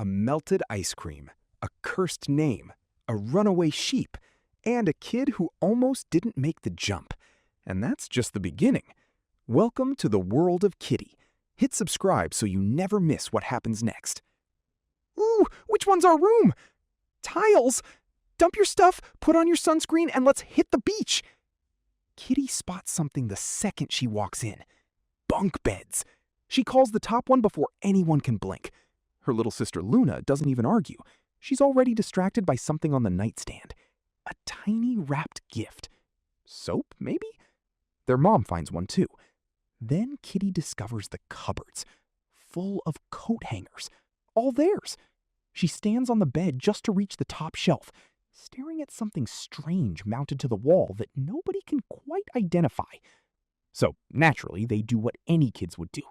A melted ice cream, a cursed name, a runaway sheep, and a kid who almost didn't make the jump. And that's just the beginning. Welcome to the world of Kitty. Hit subscribe so you never miss what happens next. Ooh, which one's our room? Tiles! Dump your stuff, put on your sunscreen, and let's hit the beach. Kitty spots something the second she walks in. Bunk beds. She calls the top one before anyone can blink. Her little sister Luna doesn't even argue. She's already distracted by something on the nightstand. A tiny wrapped gift. Soap, maybe? Their mom finds one too. Then Kitty discovers the cupboards, full of coat hangers, all theirs. She stands on the bed just to reach the top shelf, staring at something strange mounted to the wall that nobody can quite identify. So, naturally, they do what any kids would do.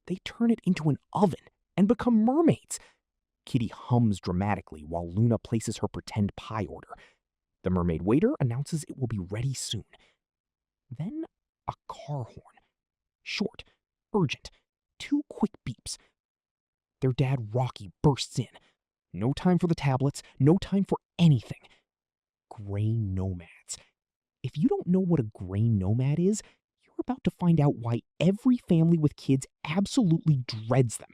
They turn it into an oven and become mermaids. Kitty hums dramatically while Luna places her pretend pie order. The mermaid waiter announces it will be ready soon. Then a car horn. Short, urgent, 2 quick beeps. Their dad Rocky bursts in. No time for the tablets, no time for anything. Gray nomads. If you don't know what a gray nomad is, you're about to find out why every family with kids absolutely dreads them.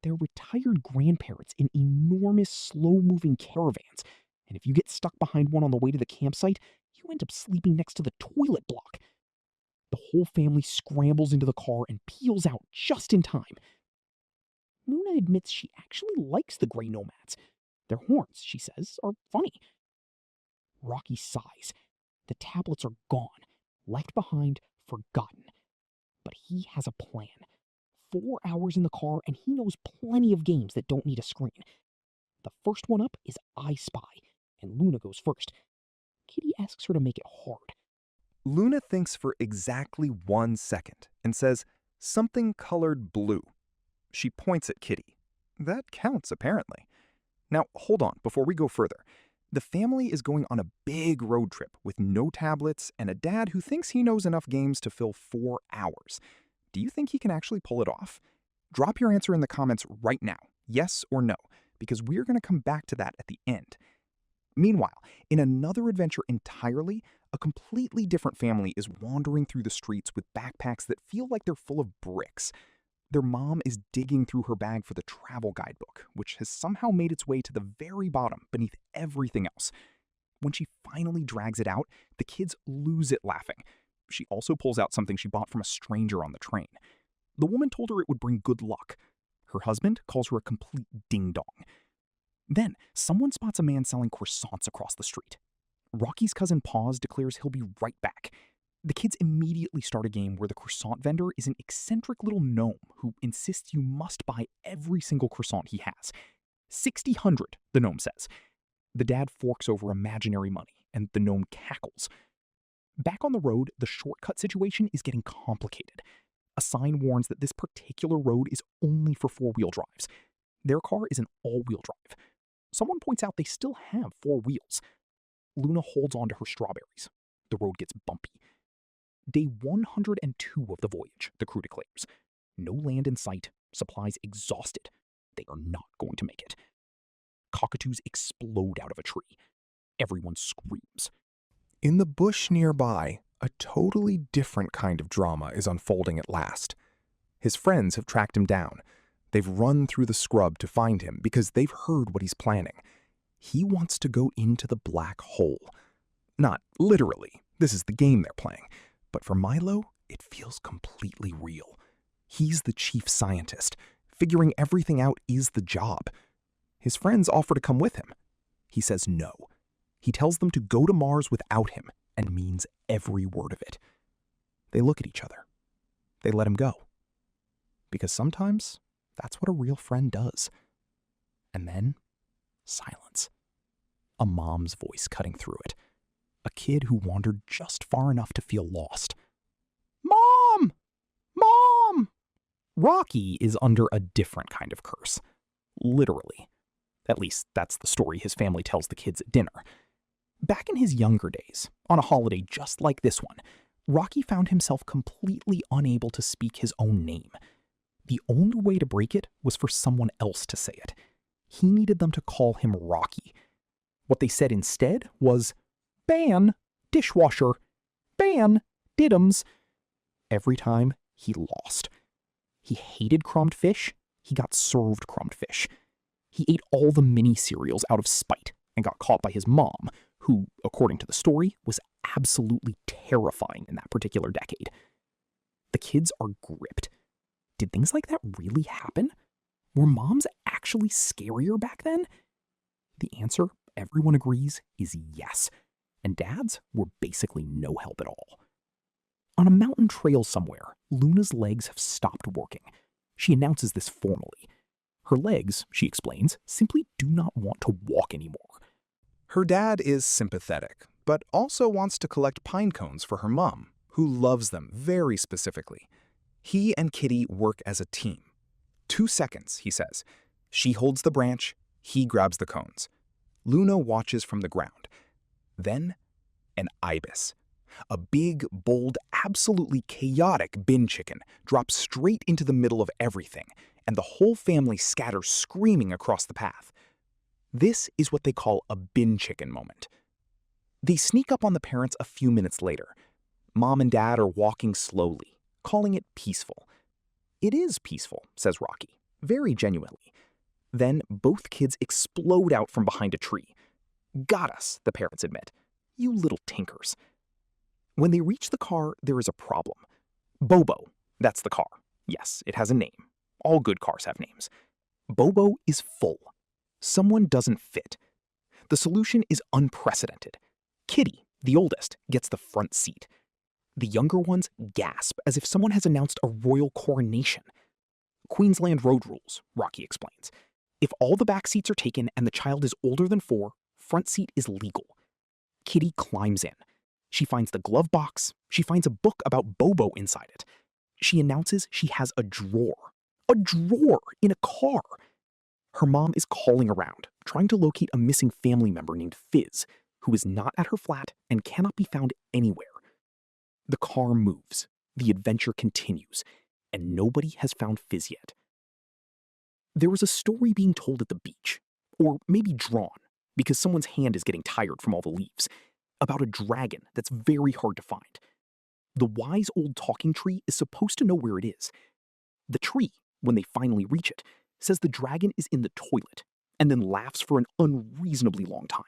They're retired grandparents in enormous, slow-moving caravans, and if you get stuck behind one on the way to the campsite, you end up sleeping next to the toilet block. The whole family scrambles into the car and peels out just in time. Luna admits she actually likes the gray nomads. Their horns, she says, are funny. Rocky sighs. The tablets are gone, left behind, forgotten. But he has a plan. 4 hours in the car, and he knows plenty of games that don't need a screen. The first one up is I Spy, and Luna goes first. Kitty asks her to make it hard. Luna thinks for exactly 1 second and says, something colored blue. She points at Kitty. That counts, apparently. Now, hold on, before we go further. The family is going on a big road trip with no tablets and a dad who thinks he knows enough games to fill 4 hours. Do you think he can actually pull it off? Drop your answer in the comments right now, yes or no, because we're going to come back to that at the end. Meanwhile, in another adventure entirely, a completely different family is wandering through the streets with backpacks that feel like they're full of bricks. Their mom is digging through her bag for the travel guidebook, which has somehow made its way to the very bottom beneath everything else. When she finally drags it out, the kids lose it laughing. She also pulls out something she bought from a stranger on the train. The woman told her it would bring good luck. Her husband calls her a complete ding-dong. Then, someone spots a man selling croissants across the street. Rocky's cousin Paws declares he'll be right back. The kids immediately start a game where the croissant vendor is an eccentric little gnome who insists you must buy every single croissant he has. 6,000, the gnome says. The dad forks over imaginary money, and the gnome cackles. Back on the road, the shortcut situation is getting complicated. A sign warns that this particular road is only for 4-wheel drives. Their car is an all-wheel drive. Someone points out they still have 4 wheels. Luna holds on to her strawberries. The road gets bumpy. Day 102 of the voyage, the crew declares. No land in sight, supplies exhausted. They are not going to make it. Cockatoos explode out of a tree. Everyone screams. In the bush nearby, a totally different kind of drama is unfolding at last. His friends have tracked him down. They've run through the scrub to find him because they've heard what he's planning. He wants to go into the black hole. Not literally, this is the game they're playing. But for Milo, it feels completely real. He's the chief scientist. Figuring everything out is the job. His friends offer to come with him. He says no. He tells them to go to Mars without him and means every word of it. They look at each other. They let him go. Because sometimes that's what a real friend does. And then, silence. A mom's voice cutting through it. A kid who wandered just far enough to feel lost. Mom! Mom! Rocky is under a different kind of curse. Literally. At least that's the story his family tells the kids at dinner. Back in his younger days, on a holiday just like this one, Rocky found himself completely unable to speak his own name. The only way to break it was for someone else to say it. He needed them to call him Rocky. What they said instead was, "Ban, dishwasher. Ban, Diddums." Every time, he lost. He hated crumbed fish. He got served crumbed fish. He ate all the mini cereals out of spite and got caught by his mom, who, according to the story, was absolutely terrifying in that particular decade. The kids are gripped. Did things like that really happen? Were moms actually scarier back then? The answer, everyone agrees, is yes. And dads were basically no help at all. On a mountain trail somewhere, Luna's legs have stopped working. She announces this formally. Her legs, she explains, simply do not want to walk anymore. Her dad is sympathetic, but also wants to collect pine cones for her mom, who loves them very specifically. He and Kitty work as a team. 2 seconds, he says. She holds the branch, he grabs the cones. Luna watches from the ground. Then, an ibis. A big, bold, absolutely chaotic bin chicken drops straight into the middle of everything, and the whole family scatters screaming across the path. This is what they call a bin chicken moment. They sneak up on the parents a few minutes later. Mom and Dad are walking slowly, calling it peaceful. It is peaceful, says Rocky, very genuinely. Then both kids explode out from behind a tree. Got us, the parents admit. You little tinkers. When they reach the car, there is a problem. Bobo, that's the car. Yes, it has a name. All good cars have names. Bobo is full. Someone doesn't fit. The solution is unprecedented. Kitty, the oldest, gets the front seat. The younger ones gasp as if someone has announced a royal coronation. Queensland road rules, Rocky explains. If all the back seats are taken and the child is older than 4, front seat is legal. Kitty climbs in. She finds the glove box. She finds a book about Bobo inside it. She announces she has a drawer. A drawer in a car. Her mom is calling around, trying to locate a missing family member named Fizz, who is not at her flat and cannot be found anywhere. The car moves. The adventure continues, and nobody has found Fizz yet. There is a story being told at the beach, or maybe drawn, because someone's hand is getting tired from all the leaves, about a dragon that's very hard to find. The wise old talking tree is supposed to know where it is. The tree, when they finally reach it, says the dragon is in the toilet, and then laughs for an unreasonably long time.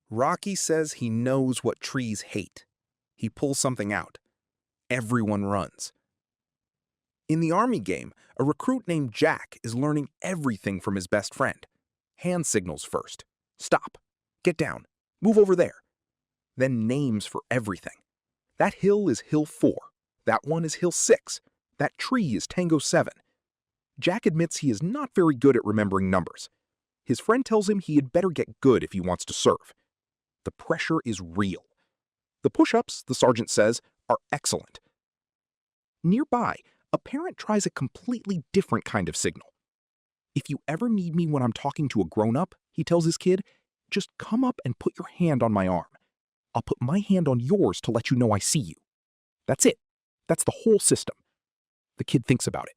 Rocky says he knows what trees hate. He pulls something out. Everyone runs. In the army game, a recruit named Jack is learning everything from his best friend. Hand signals first. Stop. Get down. Move over there. Then names for everything. That hill is Hill 4. That one is Hill 6. That tree is Tango 7. Jack admits he is not very good at remembering numbers. His friend tells him he had better get good if he wants to serve. The pressure is real. The push-ups, the sergeant says, are excellent. Nearby, a parent tries a completely different kind of signal. If you ever need me when I'm talking to a grown-up, he tells his kid, just come up and put your hand on my arm. I'll put my hand on yours to let you know I see you. That's it. That's the whole system. The kid thinks about it.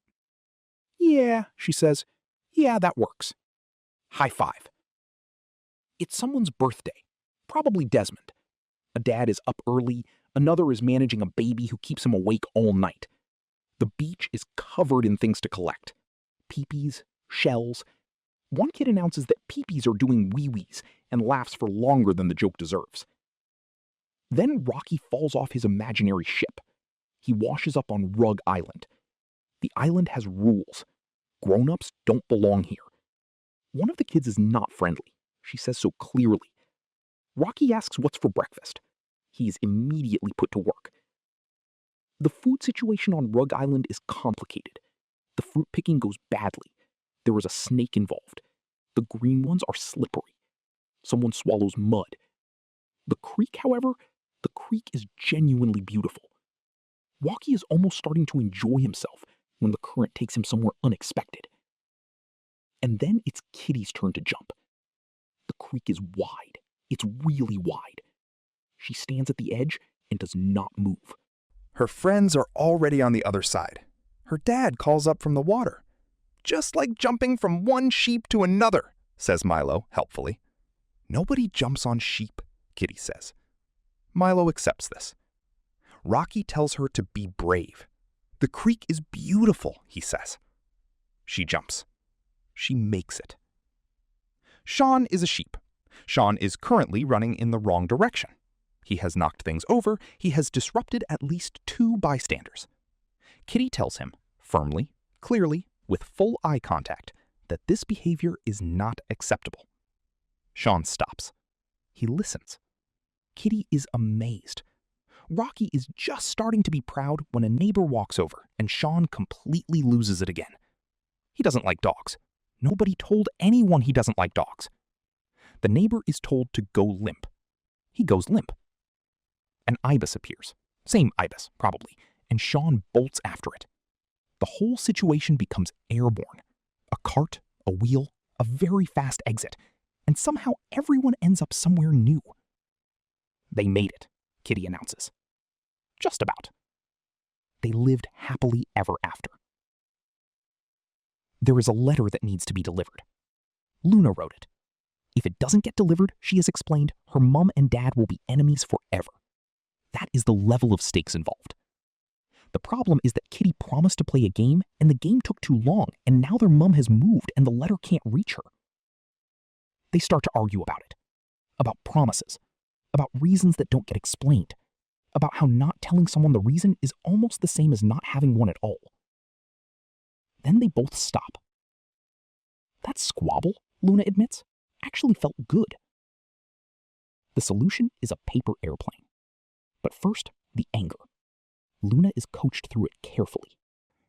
Yeah, she says. Yeah, that works. High five. It's someone's birthday. Probably Desmond. A dad is up early. Another is managing a baby who keeps him awake all night. The beach is covered in things to collect. Peepees, shells. One kid announces that peepees are doing wee-wees and laughs for longer than the joke deserves. Then Rocky falls off his imaginary ship. He washes up on Rug Island. The island has rules. Grown-ups don't belong here. One of the kids is not friendly. She says so clearly. Rocky asks what's for breakfast. He is immediately put to work. The food situation on Rug Island is complicated. The fruit picking goes badly. There is a snake involved. The green ones are slippery. Someone swallows mud. The creek, however, the creek is genuinely beautiful. Rocky is almost starting to enjoy himself when the current takes him somewhere unexpected. And then it's Kitty's turn to jump. The creek is wide. It's really wide. She stands at the edge and does not move. Her friends are already on the other side. Her dad calls up from the water. Just like jumping from one sheep to another, says Milo helpfully. Nobody jumps on sheep, Kitty says. Milo accepts this. Rocky tells her to be brave. The creek is beautiful, he says. She jumps. She makes it. Sean is a sheep. Sean is currently running in the wrong direction. He has knocked things over. He has disrupted at least 2 bystanders. Kitty tells him, firmly, clearly, with full eye contact, that this behavior is not acceptable. Sean stops. He listens. Kitty is amazed. Rocky is just starting to be proud when a neighbor walks over and Sean completely loses it again. He doesn't like dogs. Nobody told anyone he doesn't like dogs. The neighbor is told to go limp. He goes limp. An ibis appears. Same ibis, probably, and Sean bolts after it. The whole situation becomes airborne. A cart, a wheel, a very fast exit, and somehow everyone ends up somewhere new. They made it, Kitty announces. Just about. They lived happily ever after. There is a letter that needs to be delivered. Luna wrote it. If it doesn't get delivered, she has explained, her mom and dad will be enemies forever. That is the level of stakes involved. The problem is that Kitty promised to play a game, and the game took too long, and now their mom has moved and the letter can't reach her. They start to argue about it. About promises. About reasons that don't get explained. About how not telling someone the reason is almost the same as not having one at all. Then they both stop. That squabble, Luna admits, actually felt good. The solution is a paper airplane. But first, the anger. Luna is coached through it carefully.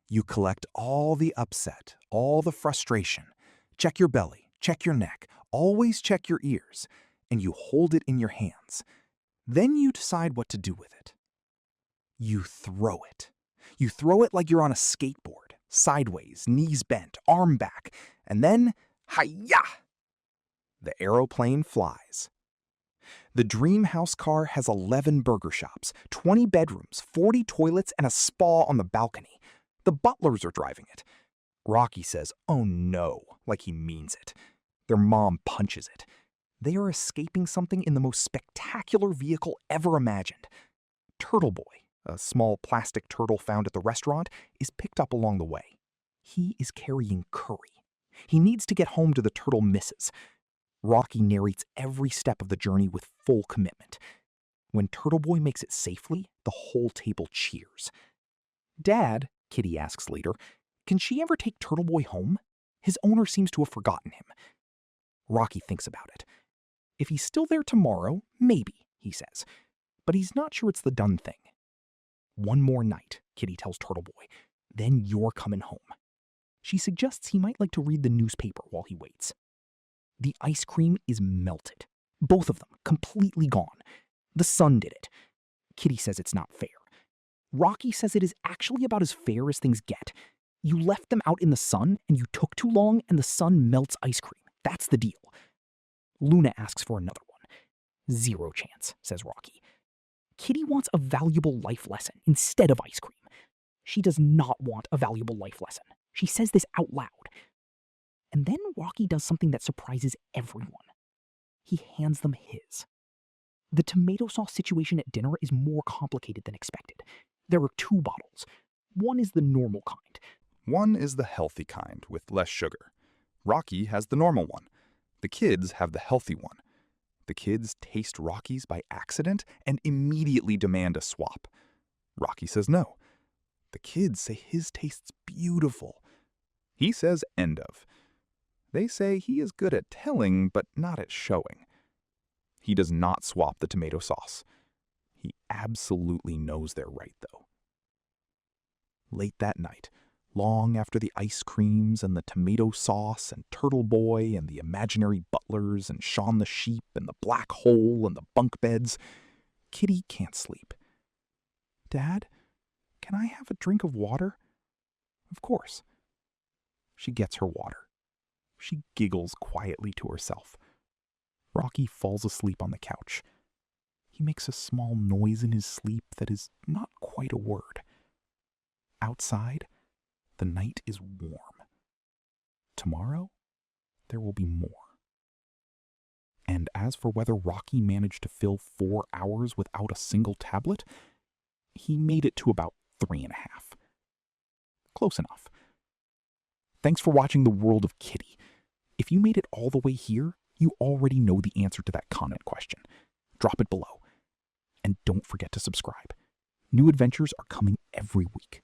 You collect all the upset, all the frustration. Check your belly, check your neck, always check your ears, and you hold it in your hands. Then you decide what to do with it. You throw it. You throw it like you're on a skateboard, sideways, knees bent, arm back, and then, hi-ya! The aeroplane flies. The dream house car has 11 burger shops, 20 bedrooms, 40 toilets, and a spa on the balcony. The butlers are driving it. Rocky says, "Oh no," like he means it. Their mom punches it. They are escaping something in the most spectacular vehicle ever imagined. Turtle Boy, a small plastic turtle found at the restaurant, is picked up along the way. He is carrying curry. He needs to get home to the turtle missus. Rocky narrates every step of the journey with full commitment. When Turtle Boy makes it safely, the whole table cheers. "Dad," Kitty asks later, "can she ever take Turtle Boy home? His owner seems to have forgotten him." Rocky thinks about it. If he's still there tomorrow, maybe, he says. But he's not sure it's the done thing. "One more night," Kitty tells Turtle Boy. "Then you're coming home." She suggests he might like to read the newspaper while he waits. The ice cream is melted. Both of them, completely gone. The sun did it. Kitty says it's not fair. Rocky says it is actually about as fair as things get. You left them out in the sun, and you took too long, and the sun melts ice cream. That's the deal. Luna asks for another one. "Zero chance," says Rocky. Kitty wants a valuable life lesson instead of ice cream. She does not want a valuable life lesson. She says this out loud. And then Rocky does something that surprises everyone. He hands them his. The tomato sauce situation at dinner is more complicated than expected. There are 2 bottles. One is the normal kind. One is the healthy kind with less sugar. Rocky has the normal one. The kids have the healthy one. The kids taste Rocky's by accident and immediately demand a swap. Rocky says no. The kids say his tastes beautiful. He says end of. They say he is good at telling, but not at showing. He does not swap the tomato sauce. He absolutely knows they're right, though. Late that night, long after the ice creams and the tomato sauce and Turtle Boy and the imaginary butlers and Sean the sheep and the black hole and the bunk beds, Kitty can't sleep. "Dad, can I have a drink of water?" Of course. She gets her water. She giggles quietly to herself. Rocky falls asleep on the couch. He makes a small noise in his sleep that is not quite a word. Outside, the night is warm. Tomorrow, there will be more. And as for whether Rocky managed to fill 4 hours without a single tablet, he made it to about 3.5. Close enough. Thanks for watching The World of Kitty. If you made it all the way here, you already know the answer to that comment question. Drop it below. And don't forget to subscribe. New adventures are coming every week.